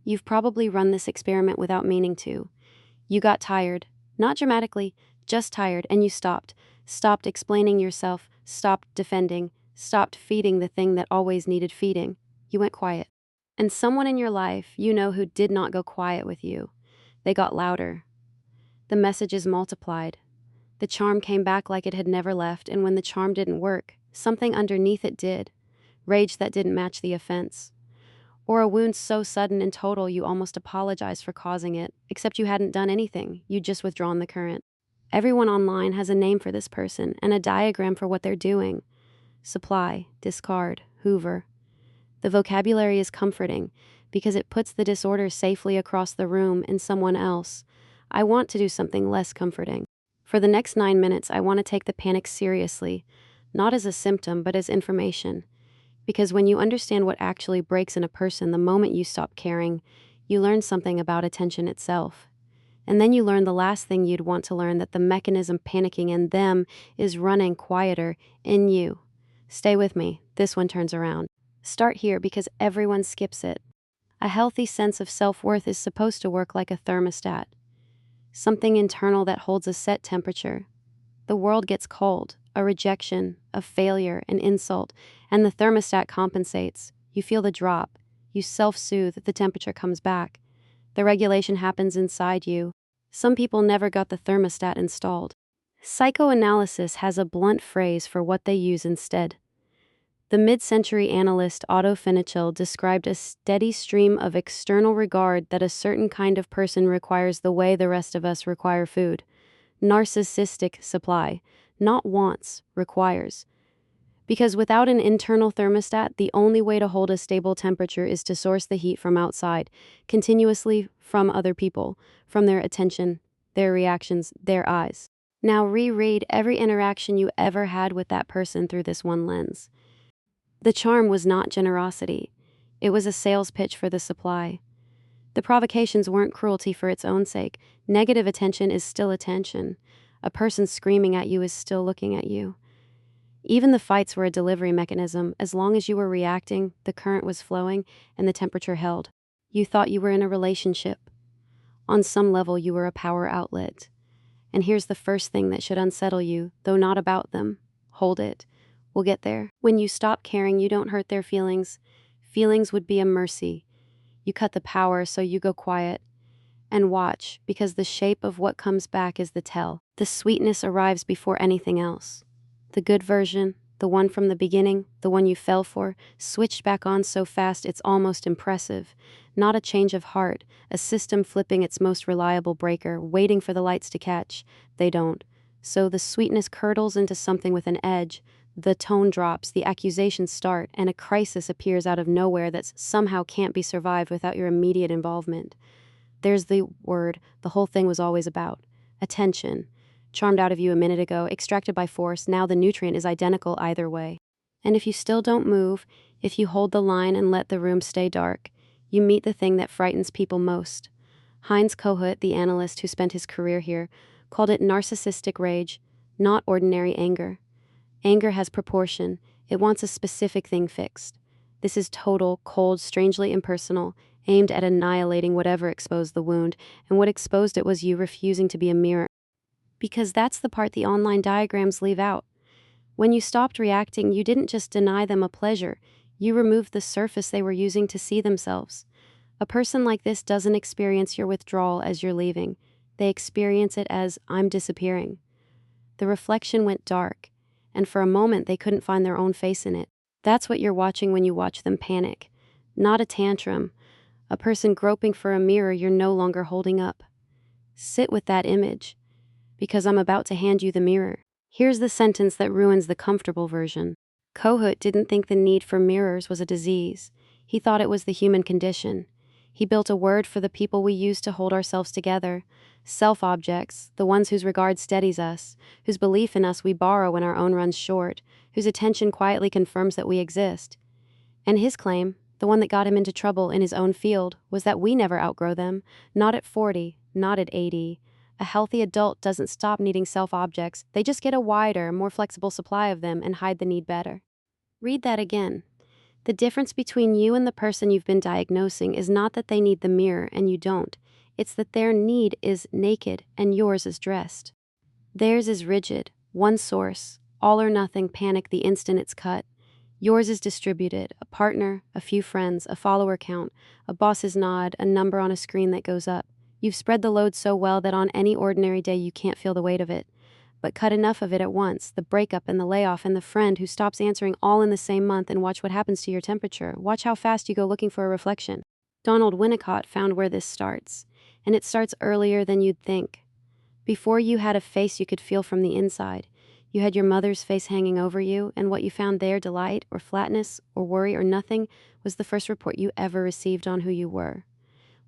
You've probably run this experiment without meaning to. You got tired, not dramatically, just tired, and you stopped. Stopped explaining yourself, stopped defending, stopped feeding the thing that always needed feeding. You went quiet. And someone in your life you know who did not go quiet with you. They got louder. The messages multiplied. The charm came back like it had never left, and when the charm didn't work, something underneath it did. Rage that didn't match the offense. Or a wound so sudden and total you almost apologized for causing it, except you hadn't done anything, you'd just withdrawn the current. Everyone online has a name for this person and a diagram for what they're doing. Supply, discard, hoover. The vocabulary is comforting because it puts the disorder safely across the room in someone else. I want to do something less comforting. For the next 9 minutes, I want to take the panic seriously, not as a symptom, but as information. Because when you understand what actually breaks in a person the moment you stop caring, you learn something about attention itself. And then you learn the last thing you'd want to learn, that the mechanism panicking in them is running quieter in you. Stay with me, this one turns around. Start here because everyone skips it. A healthy sense of self-worth is supposed to work like a thermostat. Something internal that holds a set temperature. The world gets cold, a rejection, a failure, an insult, and the thermostat compensates. You feel the drop. You self-soothe, the temperature comes back. The regulation happens inside you. Some people never got the thermostat installed. Psychoanalysis has a blunt phrase for what they use instead. The mid-century analyst Otto Fenichel described a steady stream of external regard that a certain kind of person requires the way the rest of us require food. Narcissistic supply, not wants, requires. Because without an internal thermostat, the only way to hold a stable temperature is to source the heat from outside, continuously from other people, from their attention, their reactions, their eyes. Now reread every interaction you ever had with that person through this one lens. The charm was not generosity. It was a sales pitch for the supply. The provocations weren't cruelty for its own sake. Negative attention is still attention. A person screaming at you is still looking at you. Even the fights were a delivery mechanism. As long as you were reacting, the current was flowing and the temperature held. You thought you were in a relationship. On some level, you were a power outlet. And here's the first thing that should unsettle you, though not about them. Hold it. We'll get there. When you stop caring, you don't hurt their feelings. Feelings would be a mercy. You cut the power, so you go quiet. And watch, because the shape of what comes back is the tell. The sweetness arrives before anything else. The good version, the one from the beginning, the one you fell for, switched back on so fast it's almost impressive. Not a change of heart, a system flipping its most reliable breaker, waiting for the lights to catch. They don't. So the sweetness curdles into something with an edge. The tone drops, the accusations start, and a crisis appears out of nowhere that somehow can't be survived without your immediate involvement. There's the word the whole thing was always about. Attention. Charmed out of you a minute ago, extracted by force, now the nutrient is identical either way. And if you still don't move, if you hold the line and let the room stay dark, you meet the thing that frightens people most. Heinz Kohut, the analyst who spent his career here, called it narcissistic rage, not ordinary anger. Anger has proportion. It wants a specific thing fixed. This is total, cold, strangely impersonal, aimed at annihilating whatever exposed the wound, and what exposed it was you refusing to be a mirror. Because that's the part the online diagrams leave out. When you stopped reacting, you didn't just deny them a pleasure, you removed the surface they were using to see themselves. A person like this doesn't experience your withdrawal as you're leaving. They experience it as, I'm disappearing. The reflection went dark, and for a moment they couldn't find their own face in it. That's what you're watching when you watch them panic. Not a tantrum. A person groping for a mirror you're no longer holding up. Sit with that image, because I'm about to hand you the mirror. Here's the sentence that ruins the comfortable version. Kohut didn't think the need for mirrors was a disease. He thought it was the human condition. He built a word for the people we use to hold ourselves together. Self-objects, the ones whose regard steadies us, whose belief in us we borrow when our own runs short, whose attention quietly confirms that we exist. And his claim, the one that got him into trouble in his own field, was that we never outgrow them, not at 40, not at 80. A healthy adult doesn't stop needing self-objects, they just get a wider, more flexible supply of them and hide the need better. Read that again. The difference between you and the person you've been diagnosing is not that they need the mirror and you don't. It's that their need is naked and yours is dressed. Theirs is rigid, one source, all or nothing panic the instant it's cut. Yours is distributed, a partner, a few friends, a follower count, a boss's nod, a number on a screen that goes up. You've spread the load so well that on any ordinary day you can't feel the weight of it. But cut enough of it at once, the breakup and the layoff and the friend who stops answering all in the same month, and watch what happens to your temperature. Watch how fast you go looking for a reflection. Donald Winnicott found where this starts, and it starts earlier than you'd think. Before you had a face you could feel from the inside. You had your mother's face hanging over you, and what you found there, delight or flatness or worry or nothing, was the first report you ever received on who you were.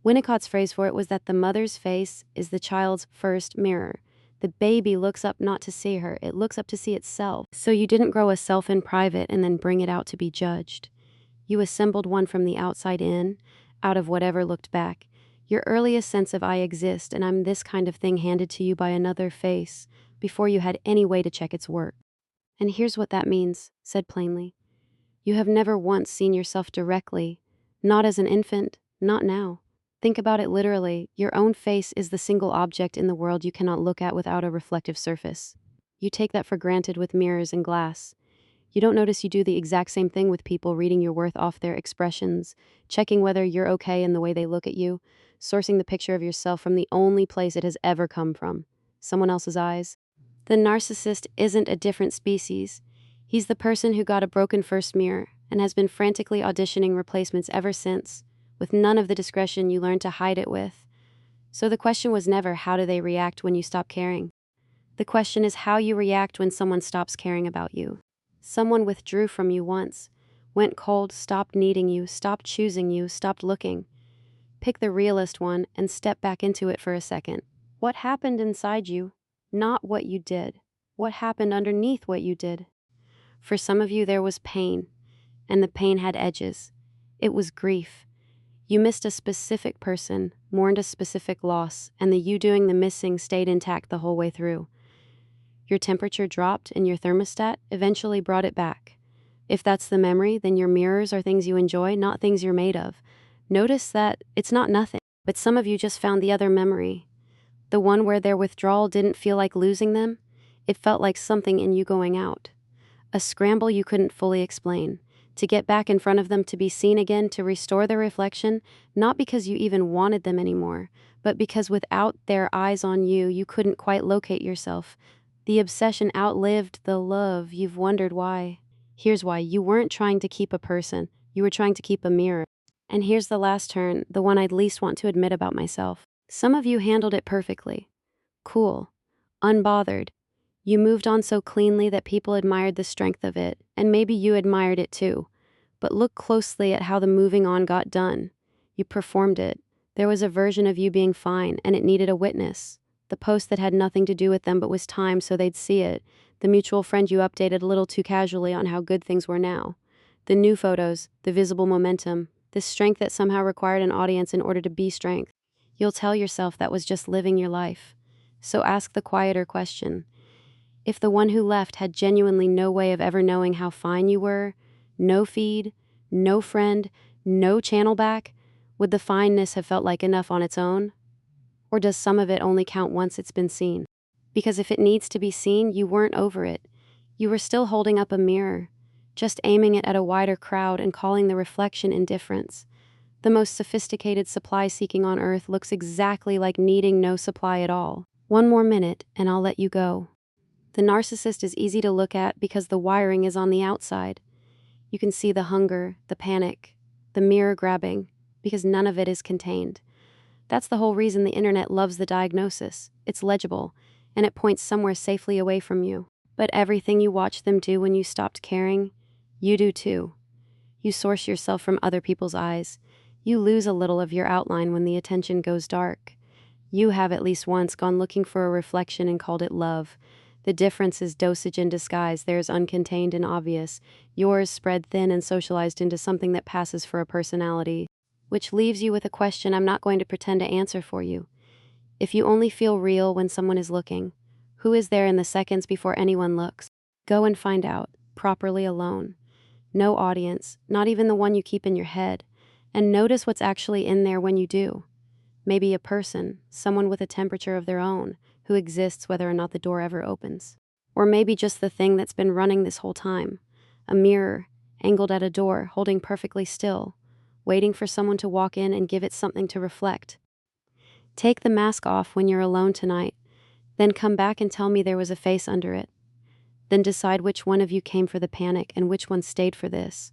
Winnicott's phrase for it was that the mother's face is the child's first mirror. The baby looks up not to see her, it looks up to see itself. So you didn't grow a self in private and then bring it out to be judged. You assembled one from the outside in, out of whatever looked back. Your earliest sense of I exist and I'm this kind of thing handed to you by another face, before you had any way to check its work. And here's what that means, said plainly. You have never once seen yourself directly, not as an infant, not now. Think about it literally. Your own face is the single object in the world you cannot look at without a reflective surface. You take that for granted with mirrors and glass. You don't notice you do the exact same thing with people, reading your worth off their expressions, checking whether you're okay in the way they look at you, sourcing the picture of yourself from the only place it has ever come from, someone else's eyes. The narcissist isn't a different species. He's the person who got a broken first mirror and has been frantically auditioning replacements ever since, with none of the discretion you learned to hide it with. So the question was never how do they react when you stop caring. The question is how you react when someone stops caring about you. Someone withdrew from you once, went cold, stopped needing you, stopped choosing you, stopped looking. Pick the realest one and step back into it for a second. What happened inside you? Not what you did. What happened underneath what you did? For some of you there was pain, and the pain had edges. It was grief. You missed a specific person, mourned a specific loss, and the you doing the missing stayed intact the whole way through. Your temperature dropped and your thermostat eventually brought it back. If that's the memory, then your mirrors are things you enjoy, not things you're made of. Notice that it's not nothing, but some of you just found the other memory. The one where their withdrawal didn't feel like losing them. It felt like something in you going out. A scramble you couldn't fully explain. To get back in front of them, to be seen again, to restore their reflection, not because you even wanted them anymore, but because without their eyes on you, you couldn't quite locate yourself. The obsession outlived the love. You've wondered why. Here's why. You weren't trying to keep a person. You were trying to keep a mirror. And here's the last turn, the one I'd least want to admit about myself. Some of you handled it perfectly. Cool. Unbothered. You moved on so cleanly that people admired the strength of it, and maybe you admired it too. But look closely at how the moving on got done. You performed it. There was a version of you being fine, and it needed a witness. The post that had nothing to do with them but was timed so they'd see it. The mutual friend you updated a little too casually on how good things were now. The new photos, the visible momentum, this strength that somehow required an audience in order to be strength. You'll tell yourself that was just living your life. So ask the quieter question. If the one who left had genuinely no way of ever knowing how fine you were, no feed, no friend, no channel back, would the fineness have felt like enough on its own? Or does some of it only count once it's been seen? Because if it needs to be seen, you weren't over it. You were still holding up a mirror, just aiming it at a wider crowd and calling the reflection indifference. The most sophisticated supply seeking on earth looks exactly like needing no supply at all. One more minute, and I'll let you go. The narcissist is easy to look at because the wiring is on the outside. You can see the hunger, the panic, the mirror grabbing, because none of it is contained. That's the whole reason the internet loves the diagnosis. It's legible, and it points somewhere safely away from you. But everything you watch them do when you stopped caring, you do too. You source yourself from other people's eyes. You lose a little of your outline when the attention goes dark. You have at least once gone looking for a reflection and called it love. The difference is dosage in disguise. Theirs uncontained and obvious. Yours spread thin and socialized into something that passes for a personality. Which leaves you with a question I'm not going to pretend to answer for you. If you only feel real when someone is looking, who is there in the seconds before anyone looks? Go and find out, properly alone. No audience, not even the one you keep in your head. And notice what's actually in there when you do. Maybe a person, someone with a temperature of their own, who exists whether or not the door ever opens. Or maybe just the thing that's been running this whole time. A mirror, angled at a door, holding perfectly still, waiting for someone to walk in and give it something to reflect. Take the mask off when you're alone tonight, then come back and tell me there was a face under it. Then decide which one of you came for the panic and which one stayed for this.